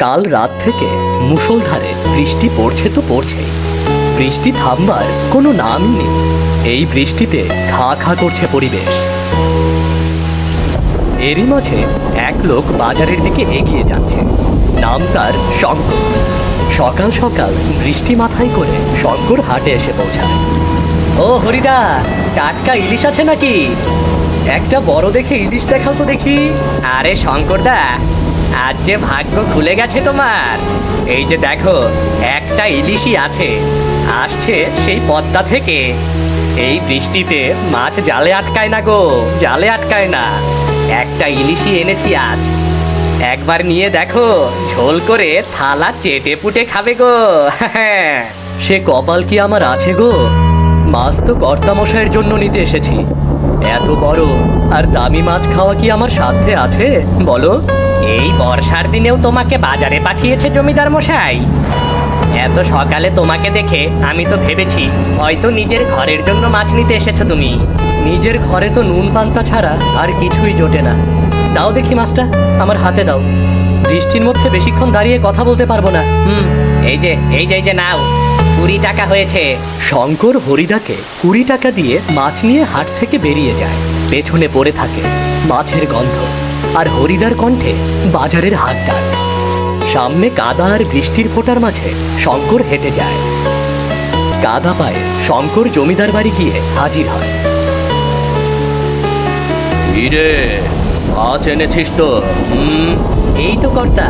কাল রাত থেকে মুষলধারে বৃষ্টি পড়ছে তো পড়ছেই। বৃষ্টি থামবার কোনো নামই নেই। এই বৃষ্টিতে খা খা করছে পরিবেশ। এরই মাঝে এক লোক বাজারের দিকে এগিয়ে যাচ্ছে। নাম তার শঙ্কর। সকাল সকাল বৃষ্টি মাথায় করে শঙ্কর হাটে এসে পৌঁছায়। ও হরিদা, টাটকা ইলিশ আছে নাকি? একটা বড় দেখে ইলিশ দেখাও তো দেখি। আরে শঙ্করদা, আজ যে ভাগ্য খুলে গেছে তোমার। এই যে দেখো, একটা ইলিশই আছে, আসছে সেই পদ্মা থেকে। এই বৃষ্টিতে মাছ জালে আটকায় না গো, জালে আটকায় না। একটা ইলিশই এনেছি আজ, একবার নিয়ে দেখো, ঝোল করে থালা চেটে পুটে খাবে গো। সে কপাল কি আমার আছে গো? মাছ তো কর্তামশাইয়ের জন্য নিতে এসেছি। এত বড় আর দামি মাছ খাওয়া কি আমার সাধ্যে আছে বলো? এই বর্ষার দিনেও তোমাকে বাজারে পাঠিয়েছে জমিদার মশাই। এত সকালে তোমাকে দেখে আমি তো ভেবেছি হয়তো নিজের ঘরের জন্য মাছ নিতে এসেছো তুমি। নিজের ঘরে তো নুন পান্তা ছাড়া আর কিছুই জোটে না। দাও দেখি মাছটা, আমার হাতে দাও। বৃষ্টির মধ্যে বেশিক্ষণ দাঁড়িয়ে কথা বলতে পারবো না। এই যে নাও, 20 টাকা হয়েছে। শঙ্কর হরিদাকে 20 টাকা দিয়ে মাছ নিয়ে হাট থেকে বেরিয়ে যায়। পেছনে পড়ে থাকে মাছের গন্ধ আর হরিদার কণ্ঠে বাজারের হাট ডাক। সামনে কাদা আর বৃষ্টির ফোঁটার মাঝে শঙ্কর হেঁটে যায়। কাদা পায়ে শঙ্কর জমিদার বাড়ি গিয়ে হাজির হয়। কিরে, মাছ এনেছিস তো? এই তো কর্তা,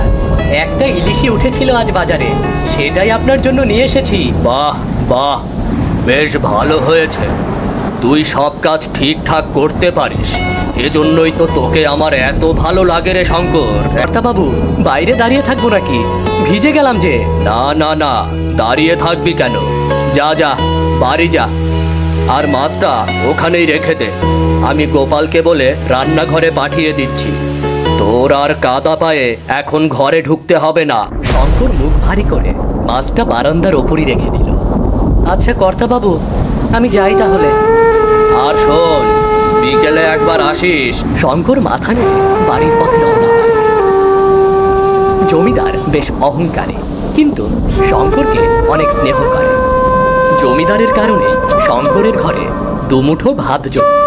একটা ইলিশই উঠেছিল আজ বাজারে, সেটাই আপনার জন্য নিয়ে এসেছি। বাহ বাহ, বেশ ভালো হয়েছে। তুই সব কাজ ঠিকঠাক করতে পারিস, এজন্যই তো তোকে আমার এত ভালো লাগে রে শঙ্কর। কর্তা বাবু, বাইরে দাঁড়িয়ে থাকবো নাকি? ভিজে গেলাম যে। না না না, দাঁড়িয়ে থাকবি কেন? যা যা, বাড়ি যা। আর মাছটা ওখানেই রেখে দে, আমি গোপালকে বলে রান্নাঘরে পাঠিয়ে দিচ্ছি। তোর আর কাদা পায়ে এখন ঘরে ঢুকতে হবে না। শঙ্কর মুখ ভারী করে মাছটা বারান্দার ওপরই রেখে দিল। আচ্ছা কর্তা বাবু, আমি যাই তাহলে। আর শোন, বিকেলে একবার আসিস। শঙ্কর মাথা নেড়ে বাড়ির পথে রওনা হয়। জমিদার বেশ অহংকারী, কিন্তু শঙ্করকে অনেক স্নেহ করে। জমিদারের কারণে শঙ্করের ঘরে দুমুঠো ভাত জোটে।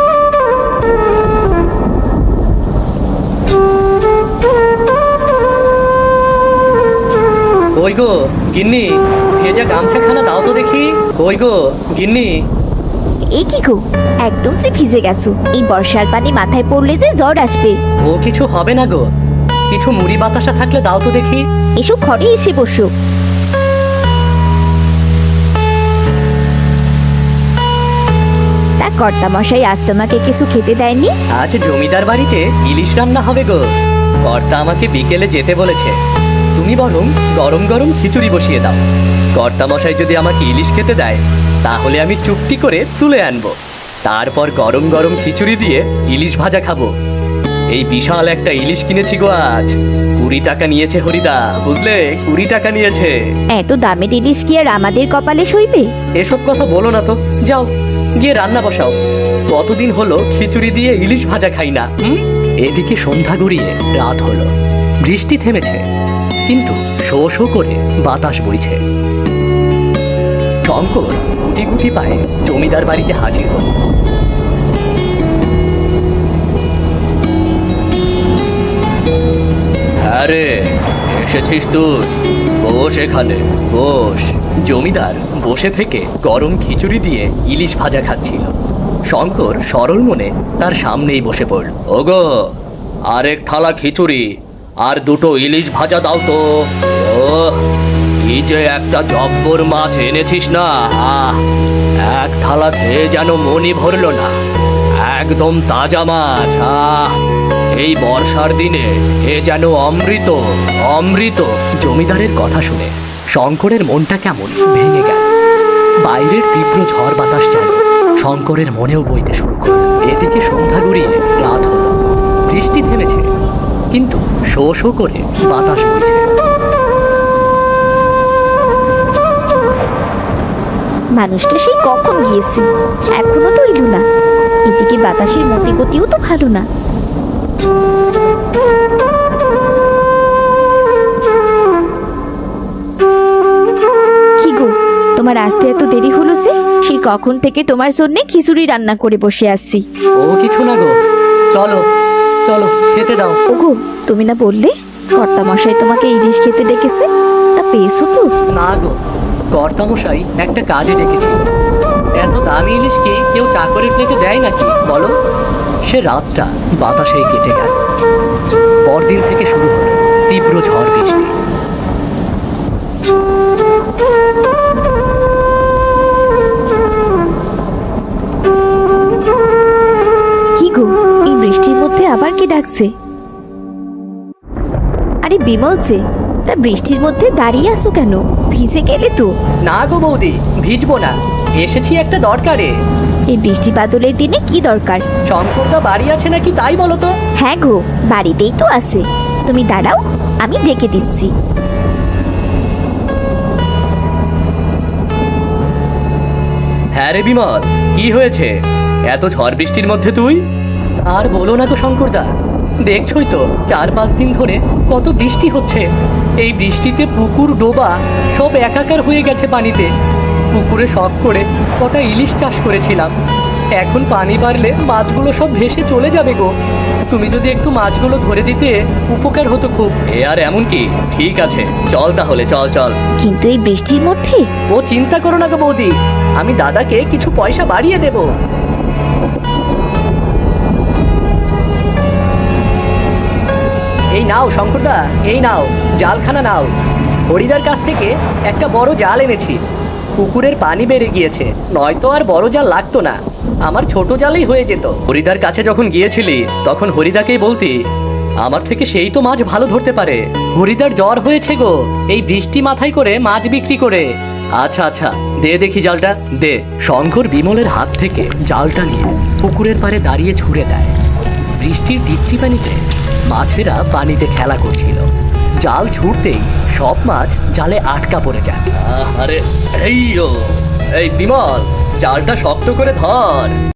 কই গো গিন্নি, ভেজা গামছাখানা দাও তো দেখি। কই গো গিন্নি। এ কি গো, একদম যে ভিজে গেছো। এই বর্ষার পানি মাথায় পড়লে যে জ্বর আসবে। ও কিছু হবে না গো, কিছু মুড়ি বাতাসা থাকলে দাও তো দেখি। এসো, ঘরে এসে বসো। তা কর্তা মশাই আজ তোমাকে কিছু খেতে দেয়নি? আজ জমিদার বাড়িতে ইলিশ রান্না হবে গো। কর্তা আমাকে বিকেলে যেতে বলেছে। তুমি বরং গরম গরম খিচুড়ি বসিয়ে দাও। কর্তা মশাই যদি আমাকে ইলিশ খেতে দেয়, তাহলে আমি চুপটি করে তুলে আনবো। তারপর গরম গরম খিচুড়ি দিয়ে ইলিশ ভাজা খাবো। এই বিশাল একটা ইলিশ কিনেছি গো আজ। 20 টাকা নিয়েছে হরিদা, বুঝলে, 20 টাকা নিয়েছে। এত দামের ইলিশ কি আর আমাদের কপালে সইবে? এসব কথা বলো না তো, যাও গিয়ে রান্না বসাও। কতদিন হলো খিচুড়ি দিয়ে ইলিশ ভাজা খাই না। এদিকে সন্ধ্যা গড়িয়ে রাত হলো। বৃষ্টি থেমেছে, কিন্তু শো শো করে বাতাস বইছে। শঙ্কর গুটি গুটি পায়ে জমিদার বাড়িতে হাজির হল। হ্যাঁ রে, এসেছিস তুই? বস এখানে, বস। জমিদার বসে থেকে গরম খিচুড়ি দিয়ে ইলিশ ভাজা খাচ্ছিল। শঙ্কর সরল মনে তার সামনেই বসে পড়ল। ওগো, আরেক থালা খিচুড়ি আর 2টো ইলিশ ভাজা দাও তো। ও, কি যে একটা জব্বর মাছ এনেছিস না। এক থালা খেয়ে যেন মনই ভরল না। একদম তাজা মাছ। এই বর্ষার দিনে এ যেন অমৃত, অমৃত। জমিদারের কথা শুনে শঙ্করের মনটা কেমন ভেঙে গেল। বাইরের তীব্র ঝড় বাতাস যেন শঙ্করের মনেও বইতে শুরু করল। এদিকে সন্ধ্যা গড়িয়ে রাত হলো। বৃষ্টি থেমেছে, কিন্তু শো শো করে বাতাস বইছে। মানুষটা সেই কখন গিয়েছে, এখনো তো এলো না। এদিকে বাতাসের মতিগতিও তো ভালো না। তোমার আসতে এত দেরি হলো যে? সেই কখন থেকে তোমার জন্য খিচুড়ি রান্না করে বসে আছি। ও কিছু না গো, চলো চলো খেতে দাও। ওগো, তুমি না বললে কর্তামশাই তোমাকে ইলিশ খেতে ডেকেছে? তা পেয়েছো তো? না গো, কর্তামশাই একটা কাজে ডেকেছিল। এত দামি ইলিশ কি কেউ চাকরের প্লেটে দেয় নাকি বলো? সে রাতটা বাতাসেই কেটে গেল। পরদিন থেকে শুরু হলো তীব্র ঝড় বৃষ্টি। কি গো, এই বৃষ্টির মধ্যে আবার কে ডাকছে? আরে বিমল যে, তা বৃষ্টির মধ্যে দাঁড়িয়ে আছো কেন? ভিজে গেলে তো। না গো বৌদি, ভিজবো না, এসেছি একটা দরকারে। এই বৃষ্টি বাদলের দিনে কি দরকার? শঙ্করদা বাড়ি আছে নাকি তাই বলো তো। হ্যাঁ গো, বাড়িতেই তো আছে। তুমি দাঁড়াও, আমি ডেকে দিচ্ছি। হ্যাঁ রে বিমল, কি হয়েছে? এত ঝড় বৃষ্টির মধ্যে তুই? আর বলো না গো শঙ্করদা, দেখছই তো 4-5 দিন ধরে কত বৃষ্টি হচ্ছে। এই বৃষ্টিতে পুকুর ডোবা সব একাকার হয়ে গেছে পানিতে। পুকুরে শখ করে কটা ইলিশ চাষ করেছিলাম, এখন পানি বাড়লে মাছগুলো সব ভেসে চলে যাবে গো। তুমি যদি একটু মাছগুলো ধরে দিতে উপকার হতো খুব। এ আর এমন কি, ঠিক আছে চল তাহলে, চল চল। কিন্তু এই বৃষ্টির মধ্যে? ও চিন্তা করো না গো বৌদি, আমি দাদাকে কিছু পয়সা বাড়িয়ে দেব। এই নাও শঙ্করদা, এই নাও জালখানা নাও। হরিদার কাছ থেকে একটা বড় জাল এনেছি। পুকুরের পানি বেড়ে গিয়েছে, নয়তো আর বড় জাল লাগতো না, আমার ছোট জালেই হয়ে যেত। হরিদার কাছে যখন গিয়েছিলি তখন হরিদাকেই বলতি, আমার থেকে সেই তো মাছ ভালো ধরতে পারে। হরিদার জ্বর হয়েছে গো এই বৃষ্টি মাথায় করে মাছ বিক্রি করে। আচ্ছা আচ্ছা, দে দেখি জালটা, দে। শঙ্কর বিমলের হাত থেকে জালটা নিয়ে পুকুরের পাড়ে দাঁড়িয়ে ছুঁড়ে দেয়। বৃষ্টির টিপটি পানিতে মাছেরা পানিতে খেলা করছিল। জাল ছুঁড়তেই সব মাছ জালে আটকা পড়ে যায়। আরে এই বিমল, জালটা শক্ত করে ধর।